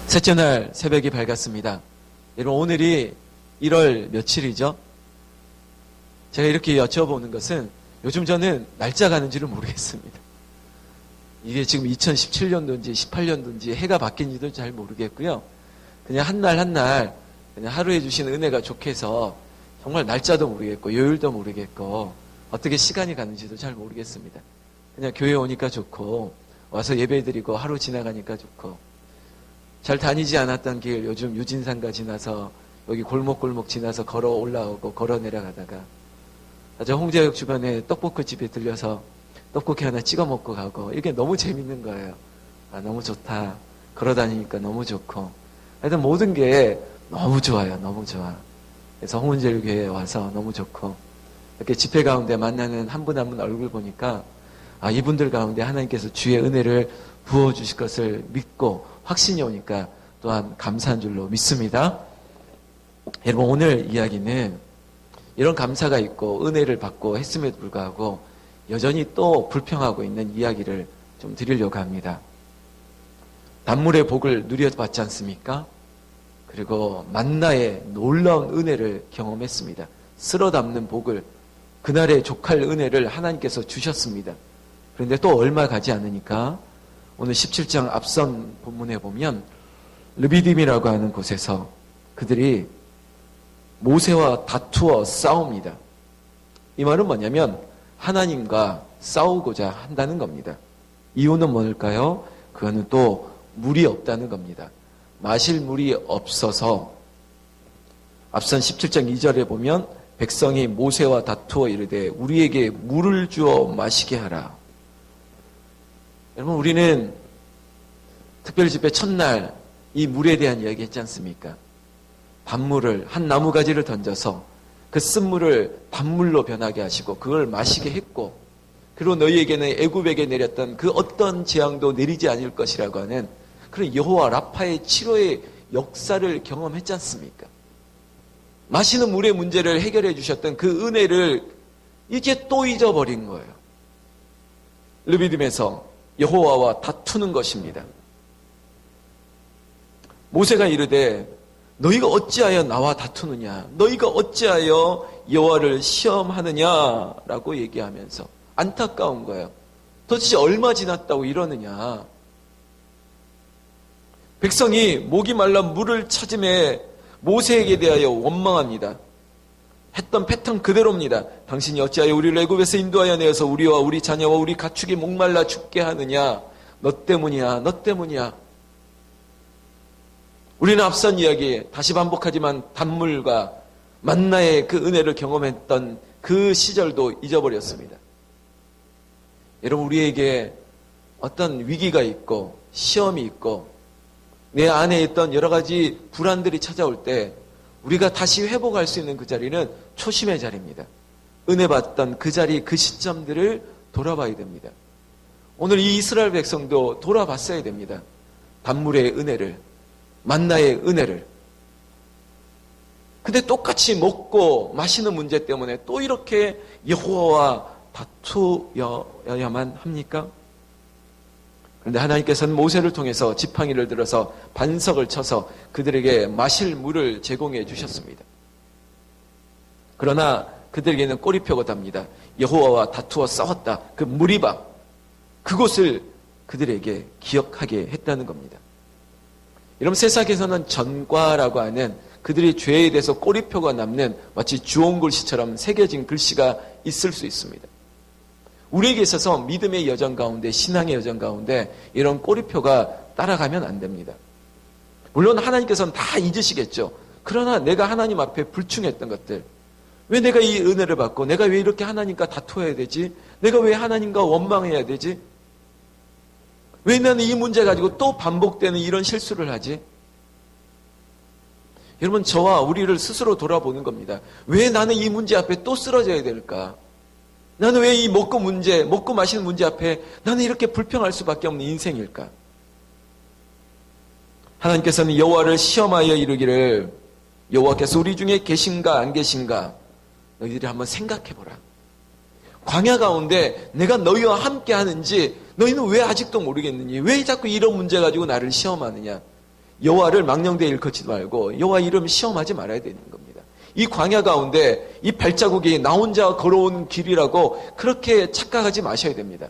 셋째 날 새벽이 밝았습니다. 여러분, 오늘이 1월 며칠이죠? 제가 이렇게 여쭤보는 것은 요즘 저는 날짜 가는지를 모르겠습니다. 이게 지금 2017년도인지 18년도인지 해가 바뀐지도 잘 모르겠고요. 그냥 한 날 한 날 그냥 하루에 주신 은혜가 좋게서 정말 날짜도 모르겠고 요일도 모르겠고 어떻게 시간이 가는지도 잘 모르겠습니다. 그냥 교회 오니까 좋고 와서 예배드리고 하루 지나가니까 좋고 잘 다니지 않았던 길 요즘 유진산가 지나서 여기 골목골목 지나서 걸어 올라오고 걸어 내려가다가 저 홍제역 주변에 떡볶이 집에 들려서 떡볶이 하나 찍어 먹고 가고 이게 너무 재밌는 거예요. 아, 너무 좋다. 걸어 다니니까 너무 좋고 하여튼 모든 게 너무 좋아요. 너무 좋아. 그래서 홍은제일교회에 와서 너무 좋고 이렇게 집회 가운데 만나는 한 분 한 분 얼굴 보니까 아, 이분들 가운데 하나님께서 주의 은혜를 부어주실 것을 믿고 확신이 오니까 또한 감사한 줄로 믿습니다. 여러분, 오늘 이야기는 이런 감사가 있고 은혜를 받고 했음에도 불구하고 여전히 또 불평하고 있는 이야기를 좀 드리려고 합니다. 단물의 복을 누려봤지 않습니까? 그리고 만나의 놀라운 은혜를 경험했습니다. 쓸어 담는 복을, 그날의 족할 은혜를 하나님께서 주셨습니다. 그런데 또 얼마 가지 않으니까 오늘 17장 앞선 본문에 보면 르비딤이라고 하는 곳에서 그들이 모세와 다투어 싸웁니다. 이 말은 뭐냐면 하나님과 싸우고자 한다는 겁니다. 이유는 뭘까요? 그거는 또 물이 없다는 겁니다. 마실 물이 없어서 앞선 17장 2절에 보면 백성이 모세와 다투어 이르되 우리에게 물을 주어 마시게 하라. 여러분, 우리는 특별집회 첫날 이 물에 대한 이야기 했지 않습니까? 단물을, 한 나무가지를 던져서 그 쓴물을 단물로 변하게 하시고 그걸 마시게 했고 그리고 너희에게는 애굽에게 내렸던 그 어떤 재앙도 내리지 않을 것이라고 하는 그런 여호와 라파의 치료의 역사를 경험했지 않습니까? 마시는 물의 문제를 해결해 주셨던 그 은혜를 이제 또 잊어버린 거예요. 르비딤에서 여호와와 다투는 것입니다. 모세가 이르되 너희가 어찌하여 나와 다투느냐? 너희가 어찌하여 여호와를 시험하느냐라고 얘기하면서 안타까운 거예요. 도대체 얼마 지났다고 이러느냐? 백성이 목이 말라 물을 찾음에 모세에게 대하여 원망합니다. 했던 패턴 그대로입니다. 당신이 어찌하여 우리를 애굽에서 인도하여 내어서 우리와 우리 자녀와 우리 가축이 목말라 죽게 하느냐? 너 때문이야. 너 때문이야. 우리는 앞선 이야기 다시 반복하지만 단물과 만나의 그 은혜를 경험했던 그 시절도 잊어버렸습니다. 여러분, 우리에게 어떤 위기가 있고 시험이 있고 내 안에 있던 여러 가지 불안들이 찾아올 때 우리가 다시 회복할 수 있는 그 자리는 초심의 자리입니다. 은혜 받던 그 자리, 그 시점들을 돌아봐야 됩니다. 오늘 이 이스라엘 백성도 돌아봤어야 됩니다. 단물의 은혜를, 만나의 은혜를. 근데 똑같이 먹고 마시는 문제 때문에 또 이렇게 여호와와 다투어야만 합니까? 그런데 하나님께서는 모세를 통해서 지팡이를 들어서 반석을 쳐서 그들에게 마실 물을 제공해 주셨습니다. 그러나 그들에게는 꼬리표가 답니다. 여호와와 다투어 싸웠다. 그 무리바, 그곳을 그들에게 기억하게 했다는 겁니다. 여러분, 세상에서는 전과라고 하는 그들의 죄에 대해서 꼬리표가 남는 마치 주홍글씨처럼 새겨진 글씨가 있을 수 있습니다. 우리에게 있어서 믿음의 여정 가운데, 신앙의 여정 가운데 이런 꼬리표가 따라가면 안 됩니다. 물론 하나님께서는 다 잊으시겠죠. 그러나 내가 하나님 앞에 불충했던 것들, 왜 내가 이 은혜를 받고 내가 왜 이렇게 하나님과 다투어야 되지? 내가 왜 하나님과 원망해야 되지? 왜 나는 이 문제 가지고 또 반복되는 이런 실수를 하지? 여러분, 저와 우리를 스스로 돌아보는 겁니다. 왜 나는 이 문제 앞에 또 쓰러져야 될까? 나는 왜 이 먹고 마시는 문제 앞에 나는 이렇게 불평할 수밖에 없는 인생일까? 하나님께서는 여호와를 시험하여 이르기를 여호와께서 우리 중에 계신가 안 계신가? 너희들이 한번 생각해보라. 광야 가운데 내가 너희와 함께 하는지 너희는 왜 아직도 모르겠느니? 왜 자꾸 이런 문제 가지고 나를 시험하느냐? 여호와를 망령되이 일컫지도 말고 여호와 이름 시험하지 말아야 되는 겁니다. 이 광야 가운데 이 발자국이 나 혼자 걸어온 길이라고 그렇게 착각하지 마셔야 됩니다.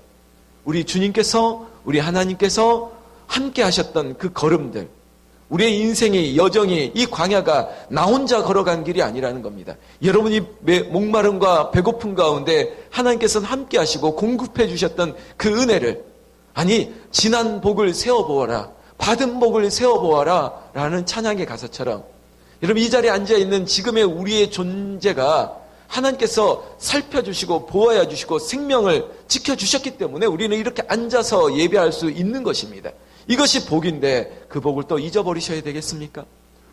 우리 주님께서, 우리 하나님께서 함께 하셨던 그 걸음들, 우리의 인생의 여정이, 이 광야가 나 혼자 걸어간 길이 아니라는 겁니다. 여러분이 목마름과 배고픔 가운데 하나님께서는 함께 하시고 공급해 주셨던 그 은혜를, 아니 지난 복을 세어보아라, 받은 복을 세어보아라 라는 찬양의 가사처럼, 여러분 이 자리에 앉아있는 지금의 우리의 존재가 하나님께서 살펴주시고 보호해 주시고 생명을 지켜주셨기 때문에 우리는 이렇게 앉아서 예배할 수 있는 것입니다. 이것이 복인데 그 복을 또 잊어버리셔야 되겠습니까?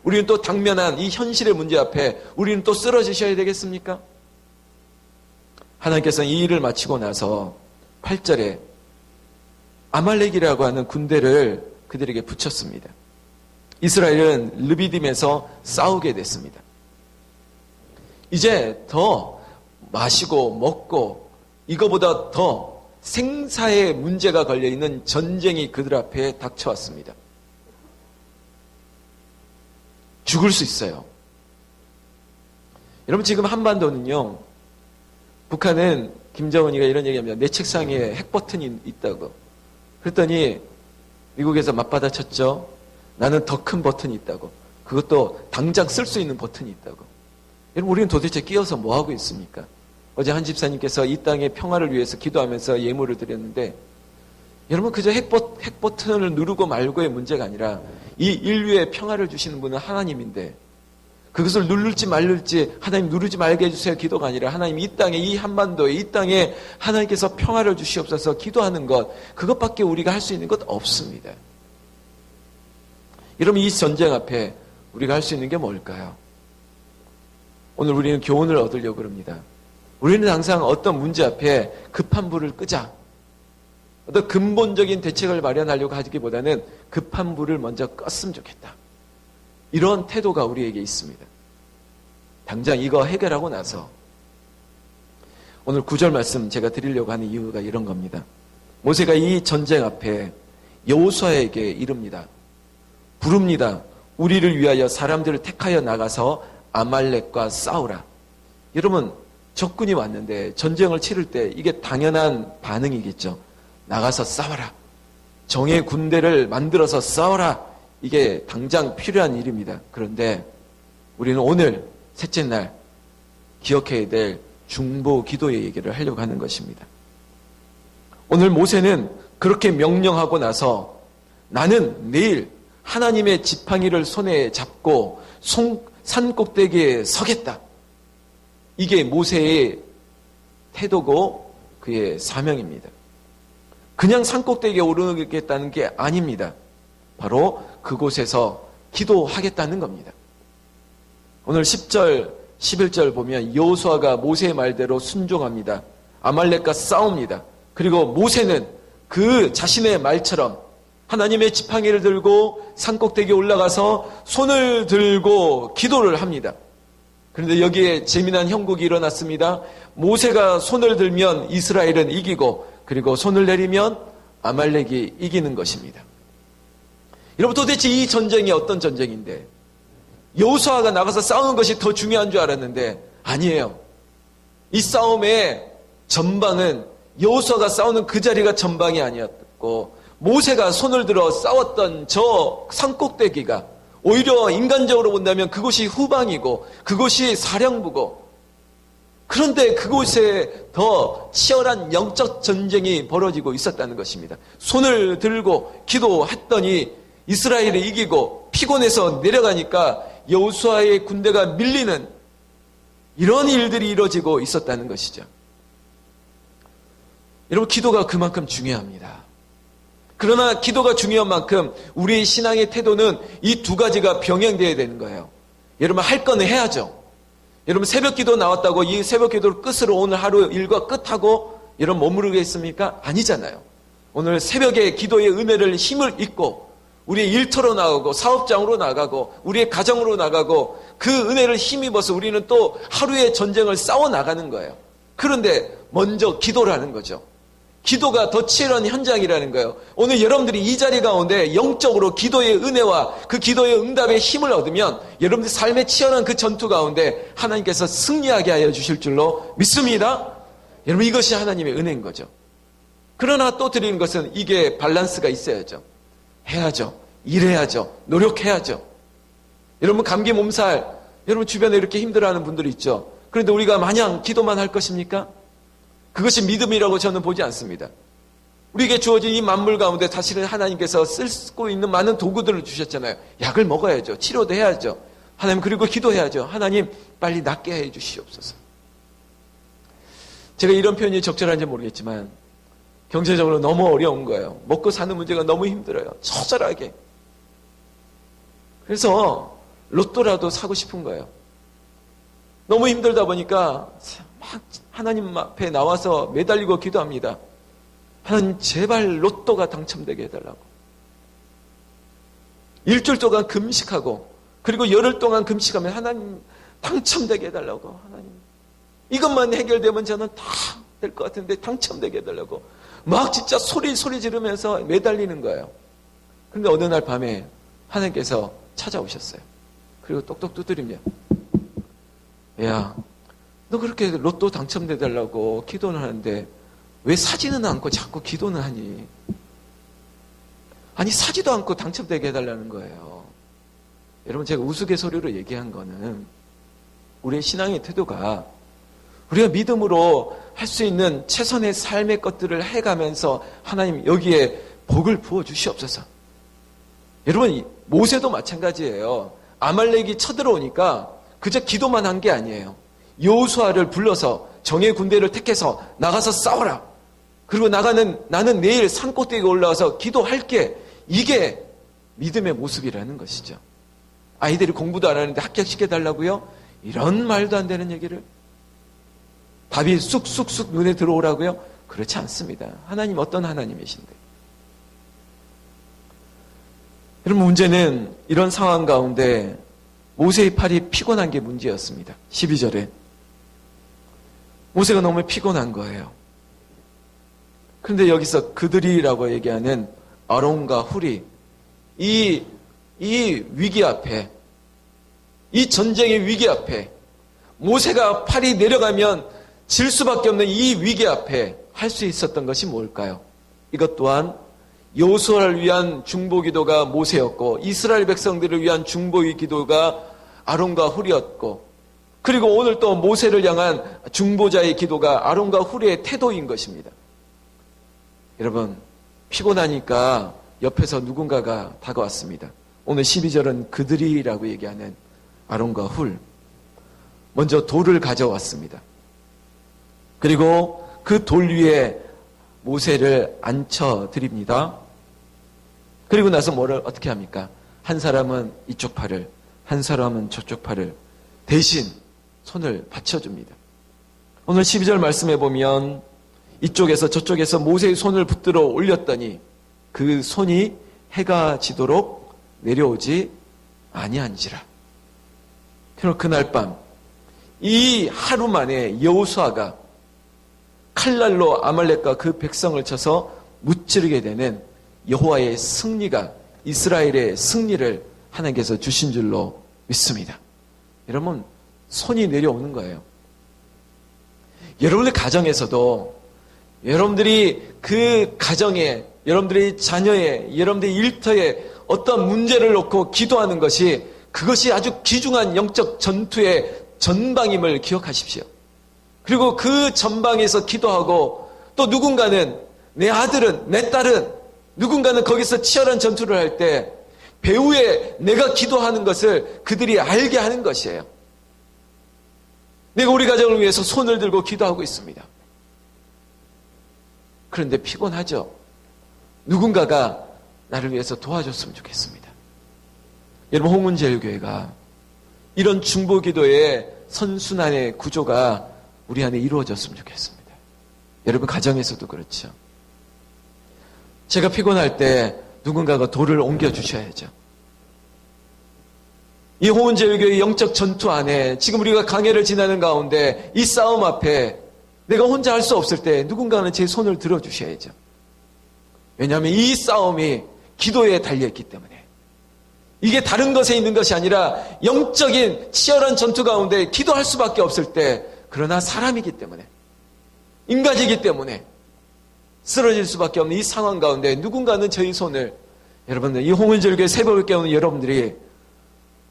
우리는 또 당면한 이 현실의 문제 앞에 우리는 또 쓰러지셔야 되겠습니까? 하나님께서는 이 일을 마치고 나서 8절에 아말렉이라고 하는 군대를 그들에게 붙였습니다. 이스라엘은 르비딤에서 싸우게 됐습니다. 이제 더 마시고 먹고 이거보다 더 생사의 문제가 걸려있는 전쟁이 그들 앞에 닥쳐왔습니다. 죽을 수 있어요. 여러분 지금 한반도는요, 북한은 김정은이가 이런 얘기합니다. 내 책상에 핵 버튼이 있다고. 그랬더니 미국에서 맞받아쳤죠. 나는 더 큰 버튼이 있다고. 그것도 당장 쓸 수 있는 버튼이 있다고. 여러분 우리는 도대체 끼어서 뭐 하고 있습니까? 어제 한 집사님께서 이 땅의 평화를 위해서 기도하면서 예물을 드렸는데, 여러분 그저 핵 버튼을 누르고 말고의 문제가 아니라 이 인류의 평화를 주시는 분은 하나님인데, 그것을 누를지 말릴지 하나님 누르지 말게 해주세요 기도가 아니라 하나님 이 땅에, 이 한반도에, 이 땅에 하나님께서 평화를 주시옵소서 기도하는 것, 그것밖에 우리가 할 수 있는 것 없습니다. 여러분 이 전쟁 앞에 우리가 할 수 있는 게 뭘까요? 오늘 우리는 교훈을 얻으려고 합니다. 우리는 항상 어떤 문제 앞에 급한 불을 끄자, 어떤 근본적인 대책을 마련하려고 하기보다는 급한 불을 먼저 껐으면 좋겠다, 이런 태도가 우리에게 있습니다. 당장 이거 해결하고 나서 오늘 9절 말씀 제가 드리려고 하는 이유가 이런 겁니다. 모세가 이 전쟁 앞에 여호수아에게 이릅니다. 부릅니다. 우리를 위하여 사람들을 택하여 나가서 아말렉과 싸우라. 여러분 적군이 왔는데 전쟁을 치를 때 이게 당연한 반응이겠죠. 나가서 싸워라. 정의 군대를 만들어서 싸워라. 이게 당장 필요한 일입니다. 그런데 우리는 오늘 셋째 날 기억해야 될 중보 기도의 얘기를 하려고 하는 것입니다. 오늘 모세는 그렇게 명령하고 나서 나는 내일 하나님의 지팡이를 손에 잡고 산 꼭대기에 서겠다. 이게 모세의 태도고 그의 사명입니다. 그냥 산 꼭대기에 오르겠다는 게 아닙니다. 바로 그곳에서 기도하겠다는 겁니다. 오늘 10절, 11절 보면 여호수아가 모세의 말대로 순종합니다. 아말렉과 싸웁니다. 그리고 모세는 그 자신의 말처럼 하나님의 지팡이를 들고 산 꼭대기에 올라가서 손을 들고 기도를 합니다. 그런데 여기에 재미난 형국이 일어났습니다. 모세가 손을 들면 이스라엘은 이기고, 그리고 손을 내리면 아말렉이 이기는 것입니다. 여러분 도대체 이 전쟁이 어떤 전쟁인데, 여호수아가 나가서 싸우는 것이 더 중요한 줄 알았는데 아니에요. 이 싸움의 전방은 여호수아가 싸우는 그 자리가 전방이 아니었고, 모세가 손을 들어 싸웠던 저 산꼭대기가 오히려 인간적으로 본다면 그곳이 후방이고 그곳이 사령부고, 그런데 그곳에 더 치열한 영적 전쟁이 벌어지고 있었다는 것입니다. 손을 들고 기도했더니 이스라엘이 이기고 피곤해서 내려가니까 여호수아의 군대가 밀리는 이런 일들이 이루어지고 있었다는 것이죠. 여러분 기도가 그만큼 중요합니다. 그러나 기도가 중요한 만큼 우리의 신앙의 태도는 이 두 가지가 병행되어야 되는 거예요. 여러분 할 거는 해야죠. 여러분 새벽 기도 나왔다고 이 새벽 기도를 끝으로 오늘 하루 일과 끝하고 여러분 머무르겠습니까? 아니잖아요. 오늘 새벽에 기도의 은혜를 힘을 입고 우리의 일터로 나가고 사업장으로 나가고 우리의 가정으로 나가고 그 은혜를 힘입어서 우리는 또 하루의 전쟁을 싸워 나가는 거예요. 그런데 먼저 기도를 하는 거죠. 기도가 더 치열한 현장이라는 거예요. 오늘 여러분들이 이 자리 가운데 영적으로 기도의 은혜와 그 기도의 응답의 힘을 얻으면 여러분들 삶의 치열한 그 전투 가운데 하나님께서 승리하게 하여 주실 줄로 믿습니다. 여러분, 이것이 하나님의 은혜인 거죠. 그러나 또 드리는 것은 이게 밸런스가 있어야죠. 해야죠. 일해야죠. 노력해야죠. 여러분, 감기 몸살, 여러분 주변에 이렇게 힘들어하는 분들이 있죠. 그런데 우리가 마냥 기도만 할 것입니까? 그것이 믿음이라고 저는 보지 않습니다. 우리에게 주어진 이 만물 가운데 사실은 하나님께서 쓰고 있는 많은 도구들을 주셨잖아요. 약을 먹어야죠. 치료도 해야죠. 하나님, 그리고 기도해야죠. 하나님, 빨리 낫게 해 주시옵소서. 제가 이런 표현이 적절한지 모르겠지만 경제적으로 너무 어려운 거예요. 먹고 사는 문제가 너무 힘들어요. 처절하게. 그래서 로또라도 사고 싶은 거예요. 너무 힘들다 보니까 막 하나님 앞에 나와서 매달리고 기도합니다. 하나님, 제발 로또가 당첨되게 해달라고. 일주일 동안 금식하고, 그리고 열흘 동안 금식하면 하나님 당첨되게 해달라고. 하나님, 이것만 해결되면 저는 다 될 것 같은데 당첨되게 해달라고. 막 진짜 소리 지르면서 매달리는 거예요. 그런데 어느 날 밤에 하나님께서 찾아오셨어요. 그리고 똑똑 두드리며, 야, 너 그렇게 로또 당첨되달라고 기도는 하는데 왜 사지는 않고 자꾸 기도는 하니? 아니, 사지도 않고 당첨되게 해달라는 거예요. 여러분, 제가 우스갯소리로 얘기한 거는 우리의 신앙의 태도가 우리가 믿음으로 할 수 있는 최선의 삶의 것들을 해가면서 하나님 여기에 복을 부어 주시옵소서. 여러분, 모세도 마찬가지예요. 아말렉이 쳐들어오니까 그저 기도만 한 게 아니에요. 여호수아를 불러서 정예 군대를 택해서 나가서 싸워라. 그리고 나는 내일 산 꼭대기에 올라와서 기도할게. 이게 믿음의 모습이라는 것이죠. 아이들이 공부도 안 하는데 합격시켜달라고요? 이런 말도 안 되는 얘기를. 답이 쑥쑥쑥 눈에 들어오라고요? 그렇지 않습니다. 하나님 어떤 하나님이신데. 여러분, 문제는 이런 상황 가운데 모세의 팔이 피곤한 게 문제였습니다. 12절에 모세가 너무 피곤한 거예요. 그런데 여기서 그들이라고 얘기하는 아론과 훌이 이 위기 앞에, 이 전쟁의 위기 앞에, 모세가 팔이 내려가면 질 수밖에 없는 이 위기 앞에 할 수 있었던 것이 뭘까요? 이것 또한 여호수아를 위한 중보기도가 모세였고, 이스라엘 백성들을 위한 중보의 기도가 아론과 훌이었고, 그리고 오늘 또 모세를 향한 중보자의 기도가 아론과 훌이의 태도인 것입니다. 여러분, 피곤하니까 옆에서 누군가가 다가왔습니다. 오늘 12절은 그들이라고 얘기하는 아론과 훌. 먼저 돌을 가져왔습니다. 그리고 그 돌 위에 모세를 앉혀드립니다. 그리고 나서 뭐를 어떻게 합니까? 한 사람은 이쪽 팔을, 한 사람은 저쪽 팔을 대신 손을 받쳐줍니다. 오늘 12절 말씀해 보면 이쪽에서 저쪽에서 모세의 손을 붙들어 올렸더니 그 손이 해가 지도록 내려오지 아니한지라. 그리고 그날 밤, 이 하루 만에 여호수아가 칼날로 아말렉과 그 백성을 쳐서 무찌르게 되는 여호와의 승리가, 이스라엘의 승리를 하나님께서 주신 줄로 믿습니다. 여러분, 손이 내려오는 거예요. 여러분의 가정에서도 여러분들이 그 가정에, 여러분들의 자녀에, 여러분들의 일터에 어떤 문제를 놓고 기도하는 것이, 그것이 아주 귀중한 영적 전투의 전방임을 기억하십시오. 그리고 그 전방에서 기도하고, 또 누군가는, 내 아들은, 내 딸은, 누군가는 거기서 치열한 전투를 할 때 배후에 내가 기도하는 것을 그들이 알게 하는 것이에요. 내가 우리 가정을 위해서 손을 들고 기도하고 있습니다. 그런데 피곤하죠. 누군가가 나를 위해서 도와줬으면 좋겠습니다. 여러분, 홍은제일교회가 이런 중보기도의 선순환의 구조가 우리 안에 이루어졌으면 좋겠습니다. 여러분, 가정에서도 그렇죠. 제가 피곤할 때 누군가가 돌을 옮겨주셔야죠. 이 홍은제일교회의 영적 전투 안에 지금 우리가 강해를 지나는 가운데 이 싸움 앞에 내가 혼자 할 수 없을 때 누군가는 제 손을 들어주셔야죠. 왜냐하면 이 싸움이 기도에 달려있기 때문에. 이게 다른 것에 있는 것이 아니라 영적인 치열한 전투 가운데 기도할 수밖에 없을 때, 그러나 사람이기 때문에, 인간이기 때문에 쓰러질 수밖에 없는 이 상황 가운데 누군가는 저희 손을, 여러분들 이 홍은절교회 새벽을 깨우는 여러분들이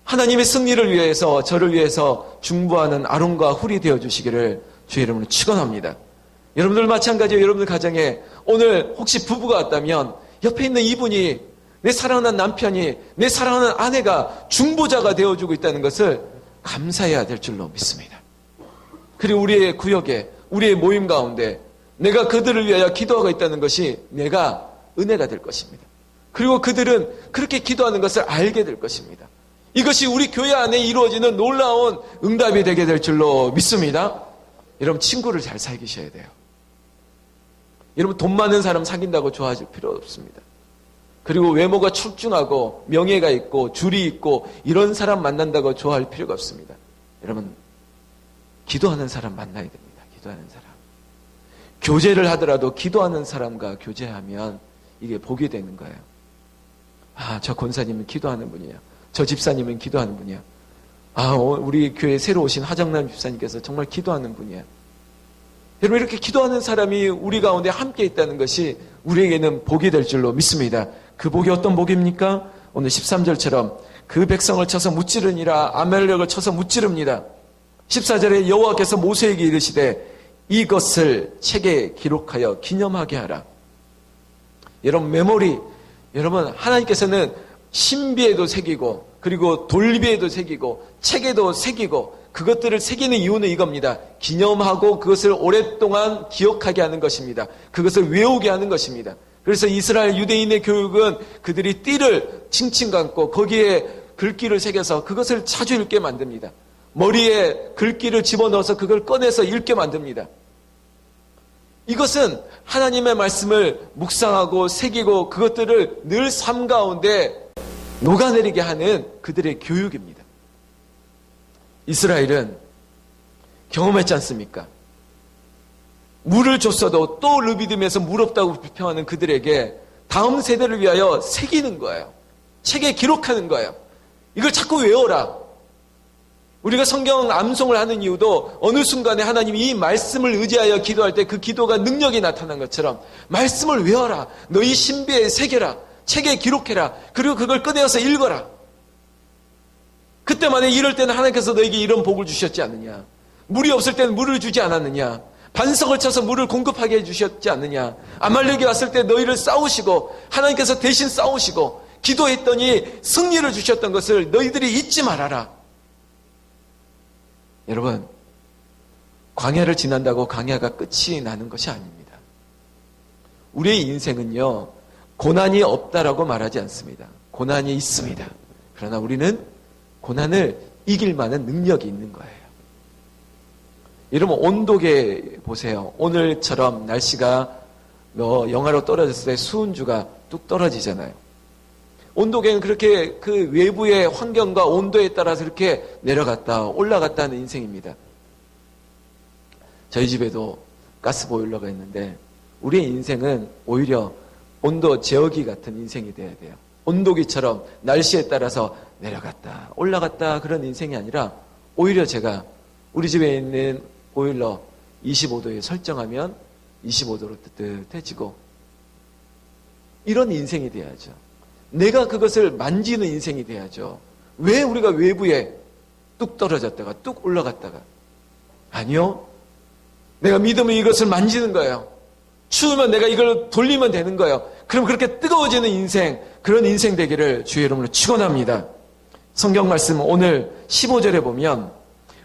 하나님의 승리를 위해서, 저를 위해서 중보하는 아론과 훌이 되어주시기를 주의 이름으로 축원합니다. 여러분들 마찬가지로 여러분들 가정에 오늘 혹시 부부가 왔다면 옆에 있는 이분이, 내 사랑하는 남편이, 내 사랑하는 아내가 중보자가 되어주고 있다는 것을 감사해야 될 줄로 믿습니다. 그리고 우리의 구역에, 우리의 모임 가운데 내가 그들을 위하여 기도하고 있다는 것이 내가 은혜가 될 것입니다. 그리고 그들은 그렇게 기도하는 것을 알게 될 것입니다. 이것이 우리 교회 안에 이루어지는 놀라운 응답이 되게 될 줄로 믿습니다. 여러분, 친구를 잘 사귀셔야 돼요. 여러분, 돈 많은 사람 사귄다고 좋아질 필요 없습니다. 그리고 외모가 출중하고 명예가 있고 줄이 있고 이런 사람 만난다고 좋아할 필요가 없습니다. 여러분, 기도하는 사람 만나야 됩니다. 기도하는 사람. 교제를 하더라도 기도하는 사람과 교제하면 이게 복이 되는 거예요. 아, 저 권사님은 기도하는 분이야. 저 집사님은 기도하는 분이야. 아, 우리 교회에 새로 오신 하정남 집사님께서 정말 기도하는 분이야. 여러분, 이렇게 기도하는 사람이 우리 가운데 함께 있다는 것이 우리에게는 복이 될 줄로 믿습니다. 그 복이 어떤 복입니까? 오늘 13절처럼 그 백성을 쳐서 무찌르니라. 아말렉을 쳐서 무찌릅니다. 14절에 여호와께서 모세에게 이르시되 이것을 책에 기록하여 기념하게 하라. 여러분, 메모리, 여러분, 하나님께서는 신비에도 새기고 그리고 돌비에도 새기고 책에도 새기고, 그것들을 새기는 이유는 이겁니다. 기념하고 그것을 오랫동안 기억하게 하는 것입니다. 그것을 외우게 하는 것입니다. 그래서 이스라엘 유대인의 교육은 그들이 띠를 칭칭 감고 거기에 글귀를 새겨서 그것을 자주 읽게 만듭니다. 머리에 글귀를 집어넣어서 그걸 꺼내서 읽게 만듭니다. 이것은 하나님의 말씀을 묵상하고 새기고 그것들을 늘 삶 가운데 녹아내리게 하는 그들의 교육입니다. 이스라엘은 경험했지 않습니까? 물을 줬어도 또 르비딤에서 물 없다고 비평하는 그들에게 다음 세대를 위하여 새기는 거예요. 책에 기록하는 거예요. 이걸 자꾸 외워라. 우리가 성경 암송을 하는 이유도 어느 순간에 하나님이 이 말씀을 의지하여 기도할 때 그 기도가 능력이 나타난 것처럼 말씀을 외워라. 너희 신비에 새겨라. 책에 기록해라. 그리고 그걸 꺼내어서 읽어라. 그때 만에 이럴 때는 하나님께서 너에게 이런 복을 주셨지 않느냐. 물이 없을 때는 물을 주지 않았느냐. 반석을 쳐서 물을 공급하게 해주셨지 않느냐. 아말렉이 왔을 때 너희를 싸우시고 하나님께서 대신 싸우시고 기도했더니 승리를 주셨던 것을 너희들이 잊지 말아라. 여러분, 광야를 지난다고 광야가 끝이 나는 것이 아닙니다. 우리의 인생은요, 고난이 없다라고 말하지 않습니다. 고난이 있습니다. 그러나 우리는 고난을 이길 만한 능력이 있는 거예요. 여러분, 온도계 보세요. 오늘처럼 날씨가 영하로 떨어졌을 때 수은주가 뚝 떨어지잖아요. 온도계는 그렇게 그 외부의 환경과 온도에 따라서 이렇게 내려갔다 올라갔다 하는 인생입니다. 저희 집에도 가스보일러가 있는데 우리의 인생은 오히려 온도 제어기 같은 인생이 돼야 돼요. 온도기처럼 날씨에 따라서 내려갔다 올라갔다 그런 인생이 아니라 오히려 제가 우리 집에 있는 보일러 25도에 설정하면 25도로 뜨뜻해지고 이런 인생이 돼야죠. 내가 그것을 만지는 인생이 돼야죠. 왜 우리가 외부에 뚝 떨어졌다가 뚝 올라갔다가, 아니요, 내가 믿으면 이것을 만지는 거예요. 추우면 내가 이걸 돌리면 되는 거예요. 그럼 그렇게 뜨거워지는 인생, 그런 인생 되기를 주의 이름으로 축원합니다. 성경 말씀 오늘 15절에 보면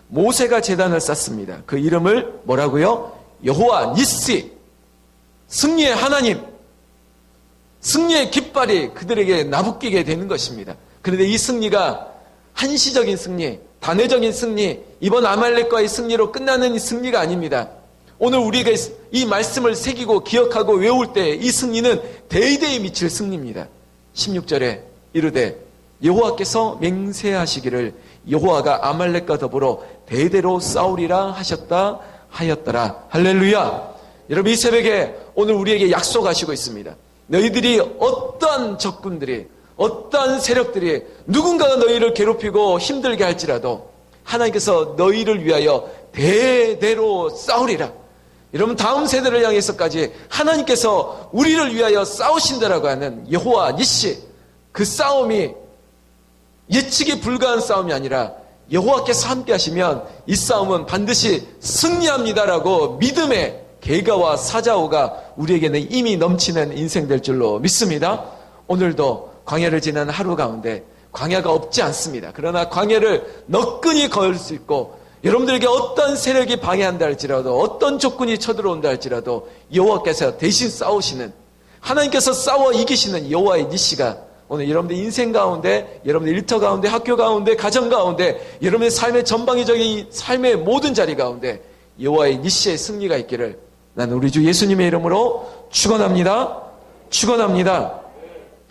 모세가 제단을 쌓습니다. 그 이름을 뭐라고요? 여호와 니시, 승리의 하나님, 승리의 깃발이 그들에게 나부끼게 되는 것입니다. 그런데 이 승리가 한시적인 승리, 단회적인 승리, 이번 아말렉과의 승리로 끝나는 이 승리가 아닙니다. 오늘 우리가 이 말씀을 새기고 기억하고 외울 때 이 승리는 대대에 미칠 승리입니다. 16절에 이르되 여호와께서 맹세하시기를 여호와가 아말렉과 더불어 대대로 싸우리라 하셨다 하였더라. 할렐루야. 여러분, 이 새벽에 오늘 우리에게 약속하시고 있습니다. 너희들이 어떠한 적군들이, 어떠한 세력들이 누군가가 너희를 괴롭히고 힘들게 할지라도 하나님께서 너희를 위하여 대대로 싸우리라. 여러분, 다음 세대를 향해서까지 하나님께서 우리를 위하여 싸우신다라고 하는 여호와 니시, 그 싸움이 예측이 불가한 싸움이 아니라 여호와께서 함께 하시면 이 싸움은 반드시 승리합니다라고 믿음의 계가와 사자오가 우리에게는 이미 넘치는 인생 될 줄로 믿습니다. 오늘도 광야를 지난 하루 가운데 광야가 없지 않습니다. 그러나 광야를 너끈히 걸을 수 있고, 여러분들에게 어떤 세력이 방해한다 할지라도, 어떤 조건이 쳐들어온다 할지라도 여호와께서 대신 싸우시는, 하나님께서 싸워 이기시는 여호와의 니시가 오늘 여러분들 인생 가운데, 여러분들 일터 가운데, 학교 가운데, 가정 가운데, 여러분의 삶의 전방위적인 삶의 모든 자리 가운데 여호와의 니시의 승리가 있기를 나는 우리 주 예수님의 이름으로 축원합니다. 축원합니다.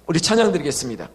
우리 찬양 드리겠습니다.